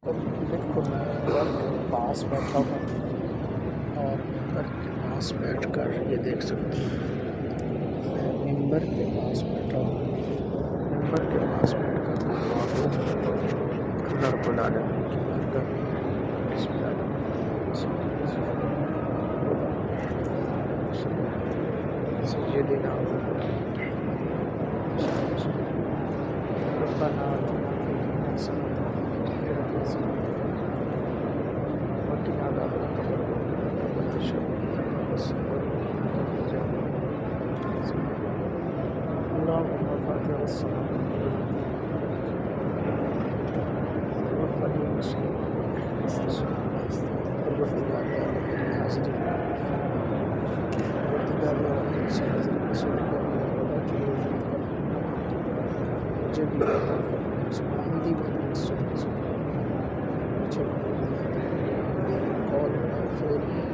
बिल्कुल मेंबर के पास बैठा हूँ और मेंबर के पास बैठकर ये देख सकते हैं मैं मेंबर के पास बैठा हूँ। मेंबर के पास बैठकर मैं दुआ करूँ अल्लाह रब्बुल आलमीन की बारगाह में सय्यिदना रब्बना आतिना फिद दुनिया हसनतन वक़िना अज़ाबन nar वक़िना اللهم فاطر السماوات توفني مسلما وارزقني على كل حاسد وارتداد ومن سنة رسولك ومن الغلاة وجبي عندي ومن الصدق قول فعل